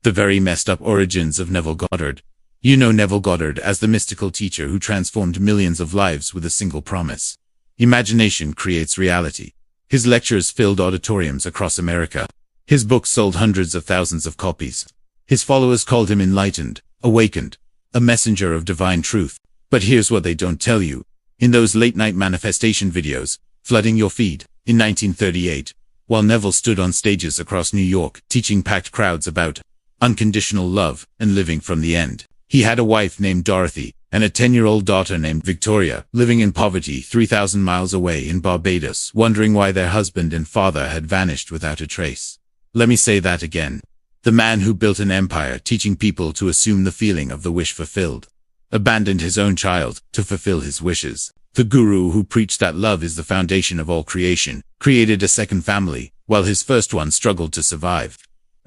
The very messed up origins of Neville Goddard. You know Neville Goddard as the mystical teacher who transformed millions of lives with a single promise. Imagination creates reality. His lectures filled auditoriums across America. His books sold hundreds of thousands of copies. His followers called him enlightened, awakened, a messenger of divine truth. But here's what they don't tell you. In those late-night manifestation videos, flooding your feed, in 1938, while Neville stood on stages across New York, teaching packed crowds about unconditional love and living from the end, he had a wife named Dorothy and a 10-year-old daughter named Victoria, living in poverty 3,000 miles away in Barbados, wondering why their husband and father had vanished without a trace. Let me say that again. The man who built an empire teaching people to assume the feeling of the wish fulfilled, abandoned his own child to fulfill his wishes. The guru who preached that love is the foundation of all creation, created a second family, while his first one struggled to survive.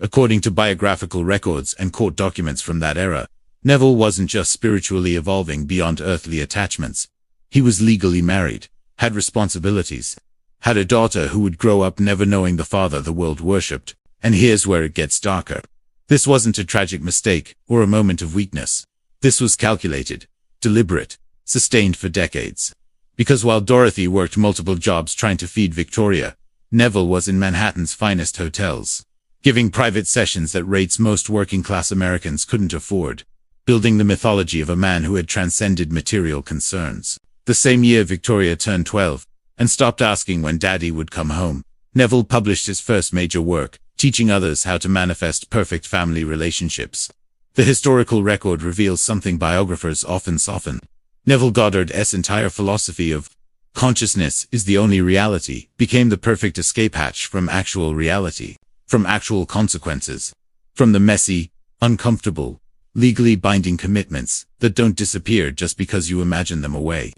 According to biographical records and court documents from that era, Neville wasn't just spiritually evolving beyond earthly attachments. He was legally married, had responsibilities, had a daughter who would grow up never knowing the father the world worshipped. And here's where it gets darker. This wasn't a tragic mistake or a moment of weakness. This was calculated, deliberate, sustained for decades. Because while Dorothy worked multiple jobs trying to feed Victoria, Neville was in Manhattan's finest hotels, giving private sessions at rates most working-class Americans couldn't afford, building the mythology of a man who had transcended material concerns. The same year Victoria turned 12 and stopped asking when Daddy would come home, Neville published his first major work, teaching others how to manifest perfect family relationships. The historical record reveals something biographers often soften. Neville Goddard's entire philosophy of consciousness is the only reality became the perfect escape hatch from actual reality, from actual consequences, from the messy, uncomfortable, legally binding commitments that don't disappear just because you imagine them away.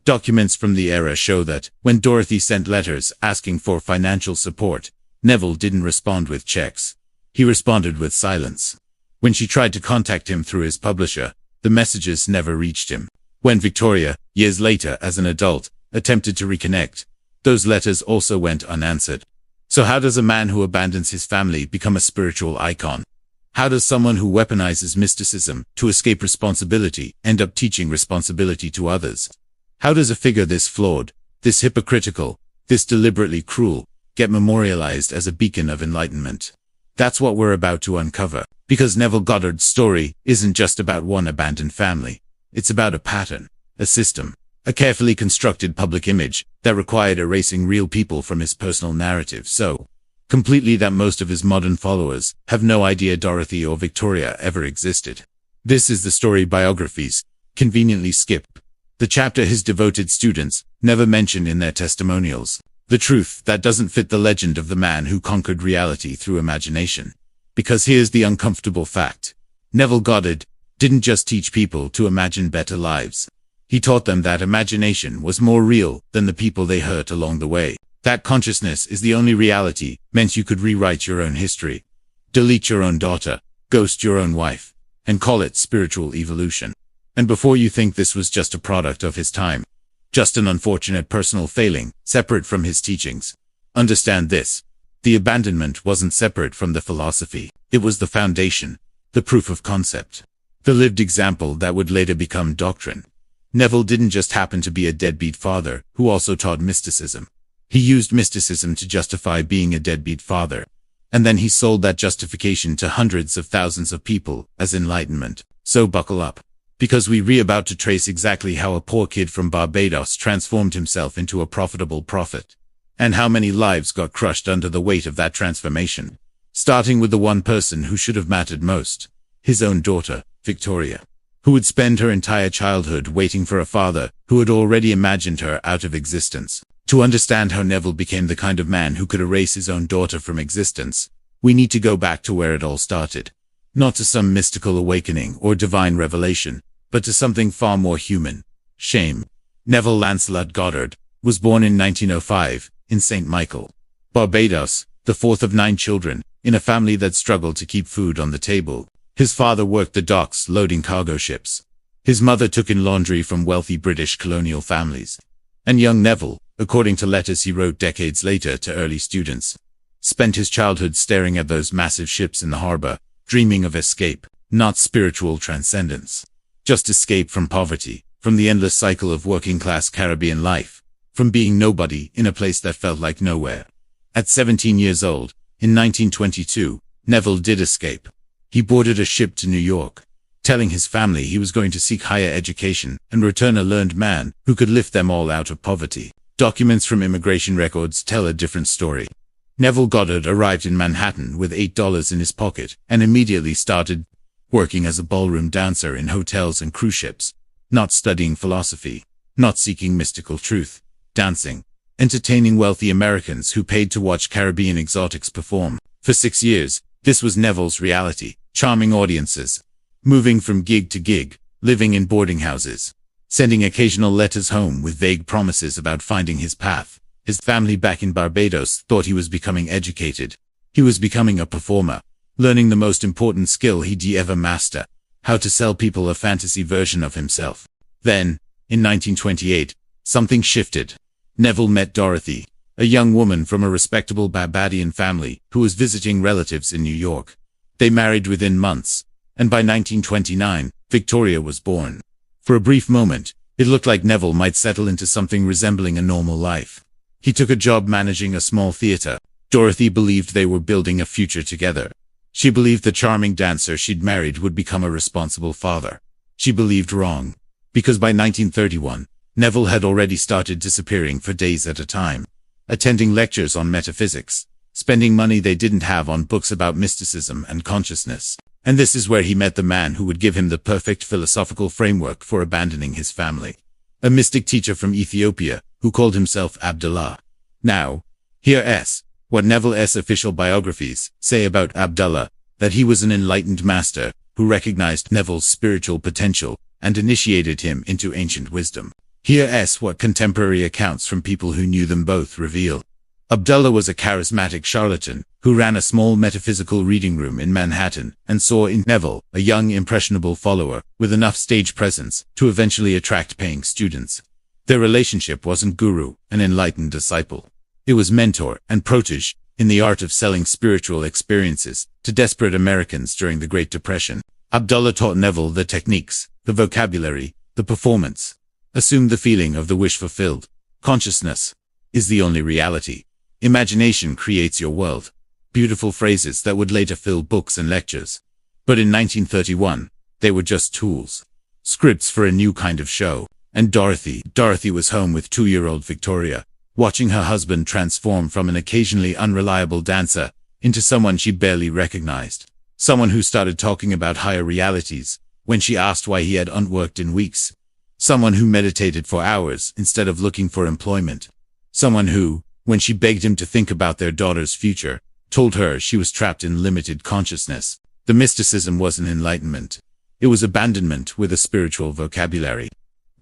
Documents from the era show that, when Dorothy sent letters asking for financial support, Neville didn't respond with checks. He responded with silence. When she tried to contact him through his publisher, the messages never reached him. When Victoria, years later as an adult, attempted to reconnect, those letters also went unanswered. So how does a man who abandons his family become a spiritual icon? How does someone who weaponizes mysticism to escape responsibility end up teaching responsibility to others? How does a figure this flawed, this hypocritical, this deliberately cruel, get memorialized as a beacon of enlightenment? That's what we're about to uncover, because Neville Goddard's story isn't just about one abandoned family. It's about a pattern, a system, a carefully constructed public image that required erasing real people from his personal narrative so completely that most of his modern followers have no idea Dorothy or Victoria ever existed. This is the story biographies conveniently skip. The chapter his devoted students never mention in their testimonials. The truth that doesn't fit the legend of the man who conquered reality through imagination. Because here's the uncomfortable fact. Neville Goddard didn't just teach people to imagine better lives. He taught them that imagination was more real than the people they hurt along the way. That consciousness is the only reality meant you could rewrite your own history, delete your own daughter, ghost your own wife, and call it spiritual evolution. And before you think this was just a product of his time, just an unfortunate personal failing, separate from his teachings, understand this. The abandonment wasn't separate from the philosophy. It was the foundation, the proof of concept, the lived example that would later become doctrine. Neville didn't just happen to be a deadbeat father who also taught mysticism. He used mysticism to justify being a deadbeat father. And then he sold that justification to hundreds of thousands of people as enlightenment. So buckle up. Because we're about to trace exactly how a poor kid from Barbados transformed himself into a profitable prophet. And how many lives got crushed under the weight of that transformation. Starting with the one person who should have mattered most. His own daughter, Victoria. Who would spend her entire childhood waiting for a father who had already imagined her out of existence. To understand how Neville became the kind of man who could erase his own daughter from existence, we need to go back to where it all started. Not to some mystical awakening or divine revelation, but to something far more human. Shame. Neville Lancelot Goddard was born in 1905 in St. Michael, Barbados, the fourth of 9 children, in a family that struggled to keep food on the table. His father worked the docks loading cargo ships. His mother took in laundry from wealthy British colonial families. And young Neville, according to letters he wrote decades later to early students, spent his childhood staring at those massive ships in the harbor, dreaming of escape, not spiritual transcendence. Just escape from poverty, from the endless cycle of working-class Caribbean life, from being nobody in a place that felt like nowhere. At 17 years old, in 1922, Neville did escape. He boarded a ship to New York, telling his family he was going to seek higher education and return a learned man who could lift them all out of poverty. Documents from immigration records tell a different story. Neville Goddard arrived in Manhattan with $8 in his pocket and immediately started working as a ballroom dancer in hotels and cruise ships, not studying philosophy, not seeking mystical truth, dancing, entertaining wealthy Americans who paid to watch Caribbean exotics perform. For 6 years, this was Neville's reality, charming audiences, moving from gig to gig, living in boarding houses, sending occasional letters home with vague promises about finding his path. His family back in Barbados thought he was becoming educated. He was becoming a performer, learning the most important skill he'd ever master, how to sell people a fantasy version of himself. Then, in 1928, something shifted. Neville met Dorothy, a young woman from a respectable Barbadian family who was visiting relatives in New York. They married within months, and by 1929, Victoria was born. For a brief moment, it looked like Neville might settle into something resembling a normal life. He took a job managing a small theater. Dorothy believed they were building a future together. She believed the charming dancer she'd married would become a responsible father. She believed wrong, because by 1931, Neville had already started disappearing for days at a time, attending lectures on metaphysics, spending money they didn't have on books about mysticism and consciousness. And this is where he met the man who would give him the perfect philosophical framework for abandoning his family. A mystic teacher from Ethiopia, who called himself Abdullah. Now, here's what Neville's official biographies say about Abdullah, that he was an enlightened master who recognized Neville's spiritual potential and initiated him into ancient wisdom. Here's what contemporary accounts from people who knew them both reveal. Abdullah was a charismatic charlatan who ran a small metaphysical reading room in Manhattan and saw in Neville a young impressionable follower with enough stage presence to eventually attract paying students. Their relationship wasn't guru and enlightened disciple. It was mentor and protege in the art of selling spiritual experiences to desperate Americans during the Great Depression. Abdullah taught Neville the techniques, the vocabulary, the performance. Assume the feeling of the wish fulfilled. Consciousness is the only reality. Imagination creates your world. Beautiful phrases that would later fill books and lectures. But in 1931, they were just tools. Scripts for a new kind of show. And Dorothy was home with 2-year-old Victoria, watching her husband transform from an occasionally unreliable dancer into someone she barely recognized. Someone who started talking about higher realities when she asked why he had unworked in weeks. Someone who meditated for hours instead of looking for employment. Someone who, when she begged him to think about their daughter's future, told her she was trapped in limited consciousness. The mysticism wasn't enlightenment. It was abandonment with a spiritual vocabulary.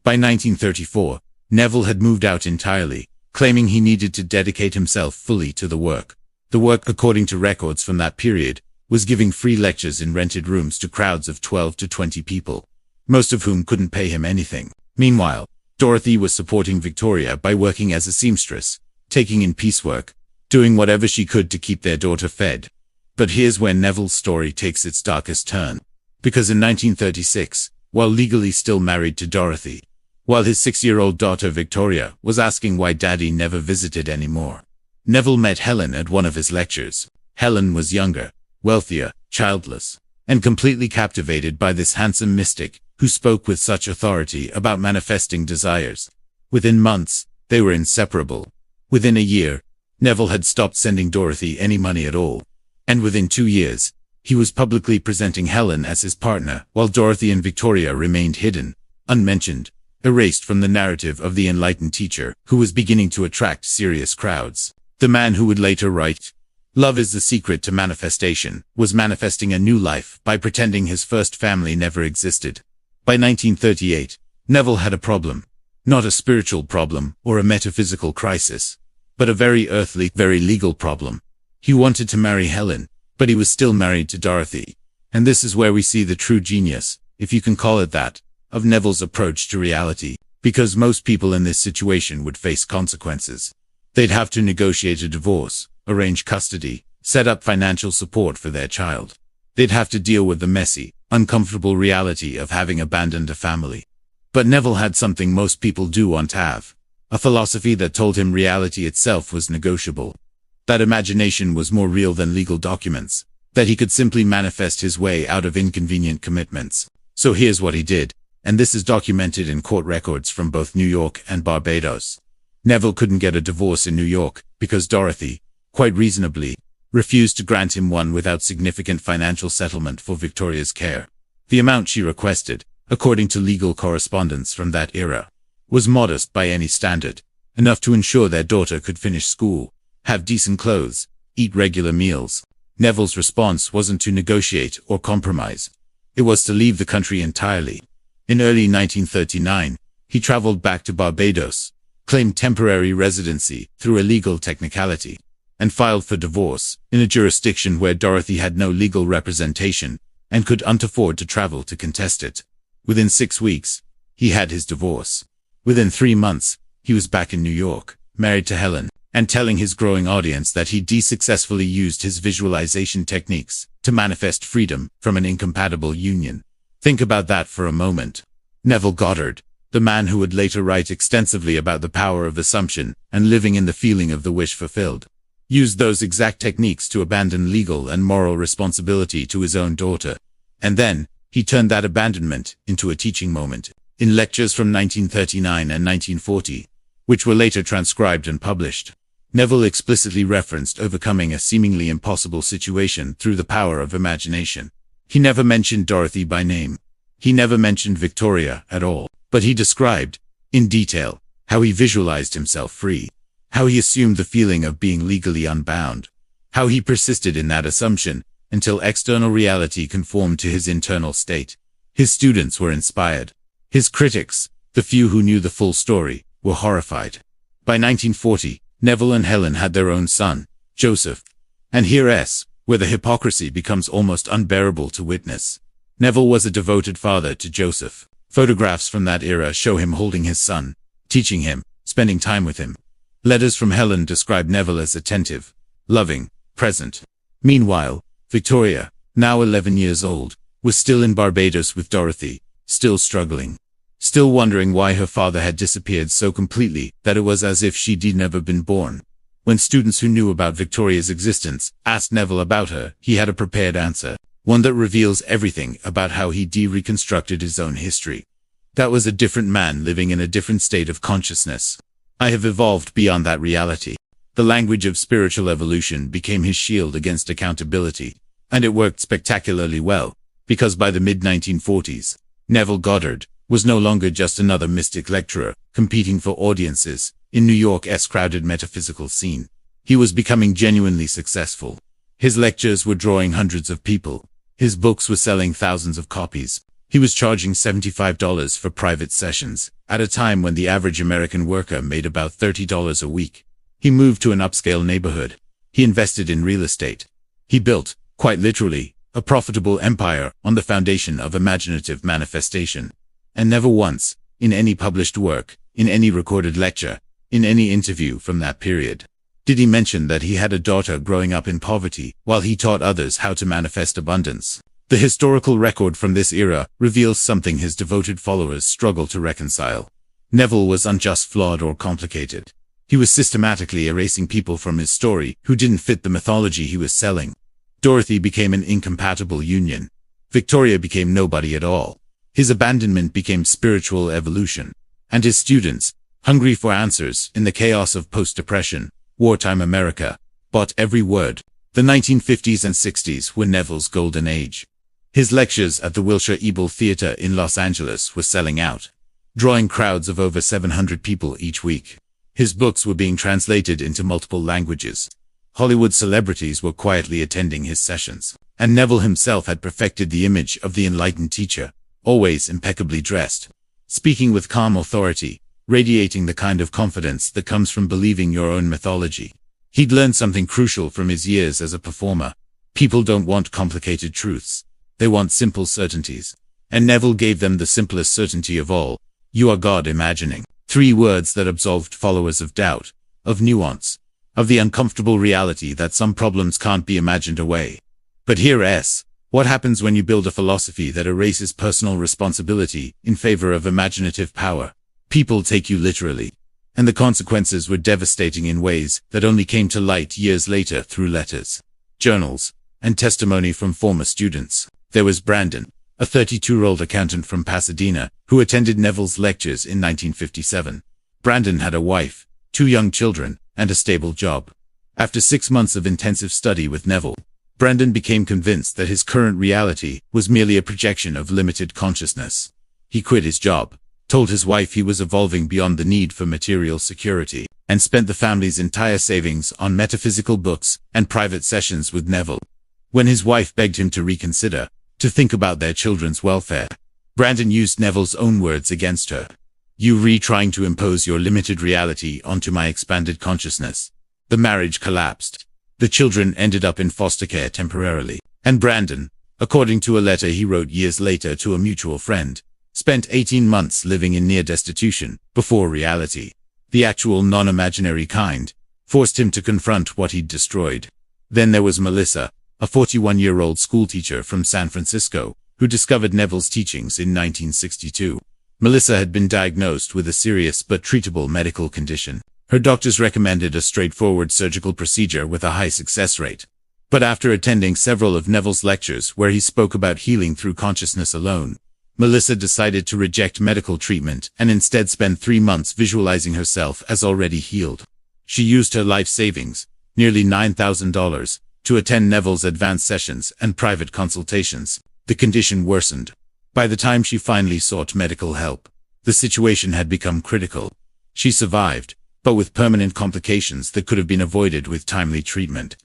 By 1934, Neville had moved out entirely, claiming he needed to dedicate himself fully to the work. The work, according to records from that period, was giving free lectures in rented rooms to crowds of 12 to 20 people, most of whom couldn't pay him anything. Meanwhile, Dorothy was supporting Victoria by working as a seamstress, taking in piecework, doing whatever she could to keep their daughter fed. But here's where Neville's story takes its darkest turn. Because in 1936, while legally still married to Dorothy, while his 6-year-old daughter Victoria was asking why Daddy never visited anymore, Neville met Helen at one of his lectures. Helen was younger, wealthier, childless, and completely captivated by this handsome mystic who spoke with such authority about manifesting desires. Within months, they were inseparable. Within a year, Neville had stopped sending Dorothy any money at all. And within 2 years, he was publicly presenting Helen as his partner, while Dorothy and Victoria remained hidden, unmentioned, erased from the narrative of the enlightened teacher who was beginning to attract serious crowds. The man who would later write, "Love is the secret to manifestation," was manifesting a new life by pretending his first family never existed. By 1938, Neville had a problem. Not a spiritual problem or a metaphysical crisis, but a very earthly, very legal problem. He wanted to marry Helen, but he was still married to Dorothy. And this is where we see the true genius, if you can call it that, of Neville's approach to reality, because most people in this situation would face consequences. They'd have to negotiate a divorce, arrange custody, set up financial support for their child. They'd have to deal with the messy, uncomfortable reality of having abandoned a family. But Neville had something most people do want to have. A philosophy that told him reality itself was negotiable. That imagination was more real than legal documents. That he could simply manifest his way out of inconvenient commitments. So here's what he did, and this is documented in court records from both New York and Barbados. Neville couldn't get a divorce in New York because Dorothy, quite reasonably, refused to grant him one without significant financial settlement for Victoria's care. The amount she requested, according to legal correspondence from that era, was modest by any standard, enough to ensure their daughter could finish school, have decent clothes, eat regular meals. Neville's response wasn't to negotiate or compromise. It was to leave the country entirely. In early 1939, he traveled back to Barbados, claimed temporary residency through a legal technicality, and filed for divorce in a jurisdiction where Dorothy had no legal representation and couldn't afford to travel to contest it. Within 6 weeks, he had his divorce. Within 3 months, he was back in New York, married to Helen, and telling his growing audience that he'd successfully used his visualization techniques to manifest freedom from an incompatible union. Think about that for a moment. Neville Goddard, the man who would later write extensively about the power of assumption and living in the feeling of the wish fulfilled, used those exact techniques to abandon legal and moral responsibility to his own daughter. And then, he turned that abandonment into a teaching moment, in lectures from 1939 and 1940, which were later transcribed and published. Neville explicitly referenced overcoming a seemingly impossible situation through the power of imagination. He never mentioned Dorothy by name. He never mentioned Victoria at all, but he described, in detail, how he visualized himself free, how he assumed the feeling of being legally unbound, how he persisted in that assumption until external reality conformed to his internal state. His students were inspired. His critics, the few who knew the full story, were horrified. By 1940, Neville and Helen had their own son, Joseph. And here's where the hypocrisy becomes almost unbearable to witness. Neville was a devoted father to Joseph. Photographs from that era show him holding his son, teaching him, spending time with him. Letters from Helen describe Neville as attentive, loving, present. Meanwhile, Victoria, now 11 years old, was still in Barbados with Dorothy, still struggling. Still wondering why her father had disappeared so completely that it was as if she'd never been born. When students who knew about Victoria's existence asked Neville about her, he had a prepared answer, one that reveals everything about how he reconstructed his own history. That was a different man living in a different state of consciousness. I have evolved beyond that reality. The language of spiritual evolution became his shield against accountability, and it worked spectacularly well, because by the mid-1940s, Neville Goddard was no longer just another mystic lecturer, competing for audiences in New York's crowded metaphysical scene. He was becoming genuinely successful. His lectures were drawing hundreds of people. His books were selling thousands of copies. He was charging $75 for private sessions, at a time when the average American worker made about $30 a week. He moved to an upscale neighborhood. He invested in real estate. He built, quite literally, a profitable empire on the foundation of imaginative manifestation. And never once, in any published work, in any recorded lecture, in any interview from that period, did he mention that he had a daughter growing up in poverty while he taught others how to manifest abundance. The historical record from this era reveals something his devoted followers struggle to reconcile. Neville was unjust, flawed, or complicated. He was systematically erasing people from his story who didn't fit the mythology he was selling. Dorothy became an incompatible union. Victoria became nobody at all. His abandonment became spiritual evolution. And his students, hungry for answers in the chaos of post-depression, wartime America, bought every word. The 1950s and 60s were Neville's golden age. His lectures at the Wilshire Ebel Theater in Los Angeles were selling out, drawing crowds of over 700 people each week. His books were being translated into multiple languages. Hollywood celebrities were quietly attending his sessions, and Neville himself had perfected the image of the enlightened teacher, always impeccably dressed, speaking with calm authority, radiating the kind of confidence that comes from believing your own mythology. He'd learned something crucial from his years as a performer. People don't want complicated truths. They want simple certainties. And Neville gave them the simplest certainty of all. You are God imagining. 3 words that absolved followers of doubt, of nuance, of the uncomfortable reality that some problems can't be imagined away. But here's What happens when you build a philosophy that erases personal responsibility in favor of imaginative power? People take you literally. And the consequences were devastating in ways that only came to light years later through letters, journals, and testimony from former students. There was Brandon, a 32-year-old accountant from Pasadena, who attended Neville's lectures in 1957. Brandon had a wife, 2 young children, and a stable job. After 6 months of intensive study with Neville, Brandon became convinced that his current reality was merely a projection of limited consciousness. He quit his job, told his wife he was evolving beyond the need for material security, and spent the family's entire savings on metaphysical books and private sessions with Neville. When his wife begged him to reconsider, to think about their children's welfare, Brandon used Neville's own words against her. "You trying to impose your limited reality onto my expanded consciousness." The marriage collapsed. The children ended up in foster care temporarily, and Brandon, according to a letter he wrote years later to a mutual friend, spent 18 months living in near destitution before reality, the actual non-imaginary kind, forced him to confront what he'd destroyed. Then there was Melissa, a 41-year-old schoolteacher from San Francisco, who discovered Neville's teachings in 1962. Melissa had been diagnosed with a serious but treatable medical condition. Her doctors recommended a straightforward surgical procedure with a high success rate. But after attending several of Neville's lectures where he spoke about healing through consciousness alone, Melissa decided to reject medical treatment and instead spend 3 months visualizing herself as already healed. She used her life savings, nearly $9,000, to attend Neville's advanced sessions and private consultations. The condition worsened. By the time she finally sought medical help, the situation had become critical. She survived, but with permanent complications that could have been avoided with timely treatment.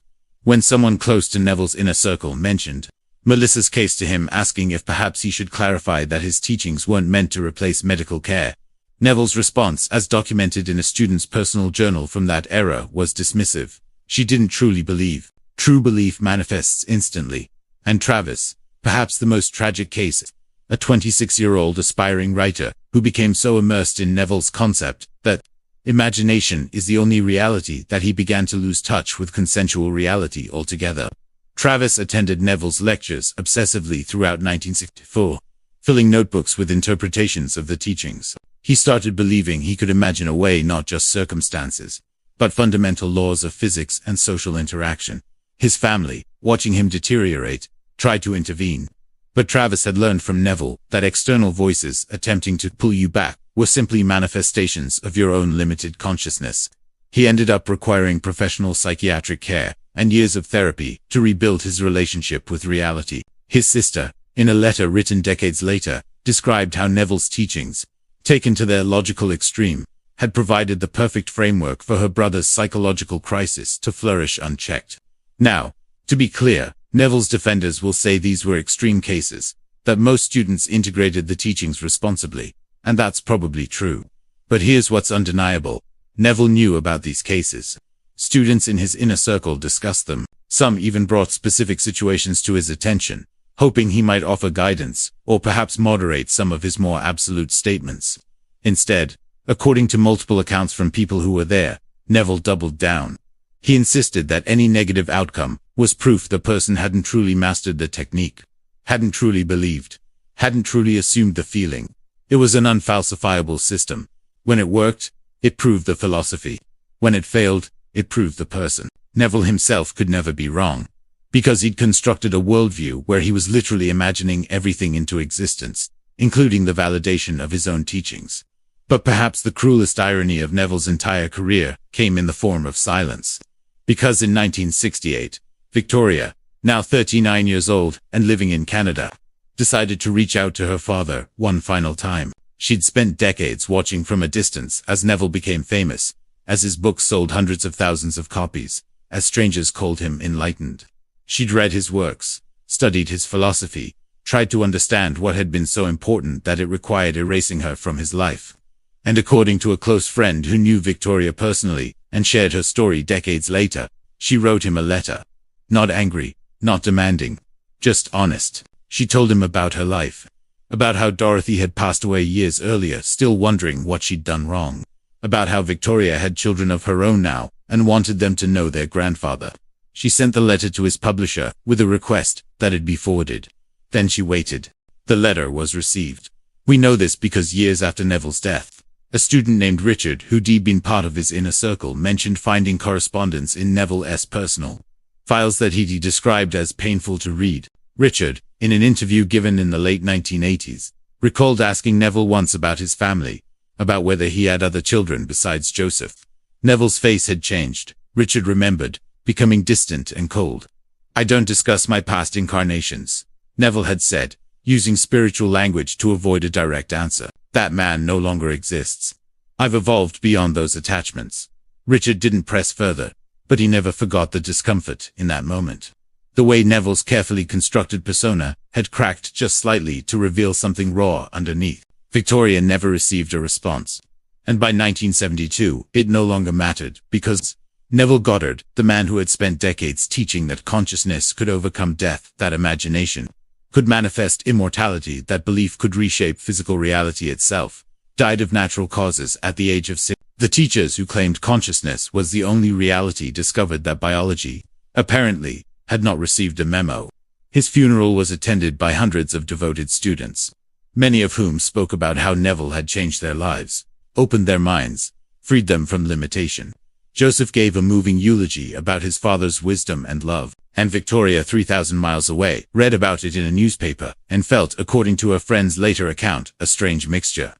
When someone close to Neville's inner circle mentioned Melissa's case to him, asking if perhaps he should clarify that his teachings weren't meant to replace medical care, Neville's response, as documented in a student's personal journal from that era, was dismissive. "She didn't truly believe. True belief manifests instantly." And Travis, perhaps the most tragic case, a 26-year-old aspiring writer who became so immersed in Neville's concept that imagination is the only reality that he began to lose touch with consensual reality altogether. Travis attended Neville's lectures obsessively throughout 1964, filling notebooks with interpretations of the teachings. He started believing he could imagine away not just circumstances, but fundamental laws of physics and social interaction. His family, watching him deteriorate, tried to intervene. But Travis had learned from Neville that external voices attempting to pull you back were simply manifestations of your own limited consciousness. He ended up requiring professional psychiatric care and years of therapy to rebuild his relationship with reality. His sister, in a letter written decades later, described how Neville's teachings, taken to their logical extreme, had provided the perfect framework for her brother's psychological crisis to flourish unchecked. Now, to be clear, Neville's defenders will say these were extreme cases, that most students integrated the teachings responsibly, and that's probably true. But here's what's undeniable. Neville knew about these cases. Students in his inner circle discussed them. Some even brought specific situations to his attention, hoping he might offer guidance, or perhaps moderate some of his more absolute statements. Instead, according to multiple accounts from people who were there, Neville doubled down. He insisted that any negative outcome was proof the person hadn't truly mastered the technique, hadn't truly believed, hadn't truly assumed the feeling. It was an unfalsifiable system. When it worked, it proved the philosophy. When it failed, it proved the person. Neville himself could never be wrong, because he'd constructed a worldview where he was literally imagining everything into existence, including the validation of his own teachings. But perhaps the cruelest irony of Neville's entire career came in the form of silence. Because in 1968, Victoria, now 39 years old and living in Canada, decided to reach out to her father one final time. She'd spent decades watching from a distance as Neville became famous, as his books sold hundreds of thousands of copies, as strangers called him enlightened. She'd read his works, studied his philosophy, tried to understand what had been so important that it required erasing her from his life. And according to a close friend who knew Victoria personally and shared her story decades later, she wrote him a letter. Not angry, not demanding, just honest. She told him about her life, about how Dorothy had passed away years earlier, still wondering what she'd done wrong, about how Victoria had children of her own now and wanted them to know their grandfather. She sent the letter to his publisher with a request that it be forwarded. Then she waited. The letter was received. We know this because years after Neville's death, a student named Richard, who'd been part of his inner circle, mentioned finding correspondence in Neville's personal files that he described as painful to read. Richard, in an interview given in the late 1980s, recalled asking Neville once about his family, about whether he had other children besides Joseph. Neville's face had changed, Richard remembered, becoming distant and cold. "I don't discuss my past incarnations," Neville had said, using spiritual language to avoid a direct answer. "That man no longer exists. I've evolved beyond those attachments." Richard didn't press further, but he never forgot the discomfort in that moment. The way Neville's carefully constructed persona had cracked just slightly to reveal something raw underneath. Victoria never received a response. And by 1972, it no longer mattered, because Neville Goddard, the man who had spent decades teaching that consciousness could overcome death, that imagination could manifest immortality, that belief could reshape physical reality itself, died of natural causes at the age of 6. The teachers who claimed consciousness was the only reality discovered that biology, apparently, had not received a memo. His funeral was attended by hundreds of devoted students, many of whom spoke about how Neville had changed their lives, opened their minds, freed them from limitation. Joseph gave a moving eulogy about his father's wisdom and love, and Victoria, 3,000 miles away, read about it in a newspaper and felt, according to her friend's later account, a strange mixture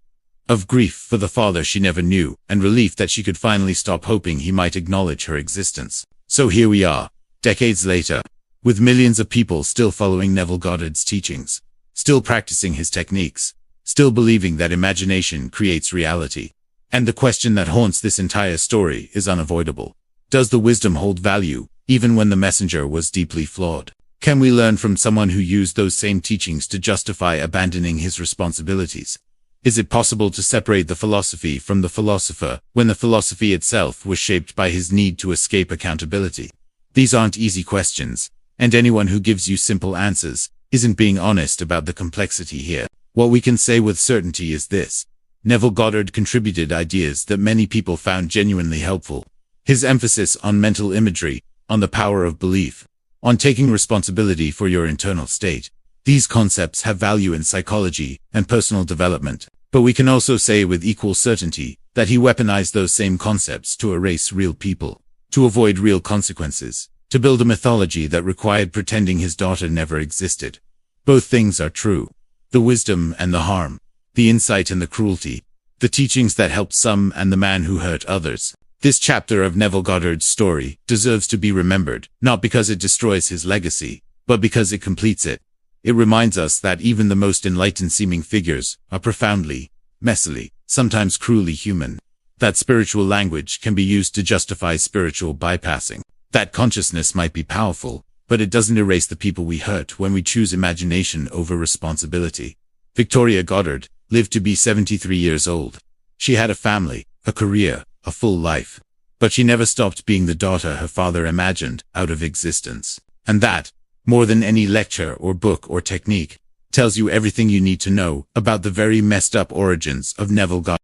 of grief for the father she never knew and relief that she could finally stop hoping he might acknowledge her existence. So here we are, decades later, with millions of people still following Neville Goddard's teachings, still practicing his techniques, still believing that imagination creates reality. And the question that haunts this entire story is unavoidable. Does the wisdom hold value, even when the messenger was deeply flawed? Can we learn from someone who used those same teachings to justify abandoning his responsibilities? Is it possible to separate the philosophy from the philosopher, when the philosophy itself was shaped by his need to escape accountability? These aren't easy questions, and anyone who gives you simple answers isn't being honest about the complexity here. What we can say with certainty is this: Neville Goddard contributed ideas that many people found genuinely helpful. His emphasis on mental imagery, on the power of belief, on taking responsibility for your internal state. These concepts have value in psychology and personal development, but we can also say with equal certainty that he weaponized those same concepts to erase real people, to avoid real consequences, to build a mythology that required pretending his daughter never existed. Both things are true. The wisdom and the harm, the insight and the cruelty, the teachings that helped some and the man who hurt others. This chapter of Neville Goddard's story deserves to be remembered, not because it destroys his legacy, but because it completes it. It reminds us that even the most enlightened-seeming figures are profoundly, messily, sometimes cruelly human. That spiritual language can be used to justify spiritual bypassing. That consciousness might be powerful, but it doesn't erase the people we hurt when we choose imagination over responsibility. Victoria Goddard lived to be 73 years old. She had a family, a career, a full life. But she never stopped being the daughter her father imagined out of existence. And that, more than any lecture or book or technique, tells you everything you need to know about the very messed up origins of Neville Goddard.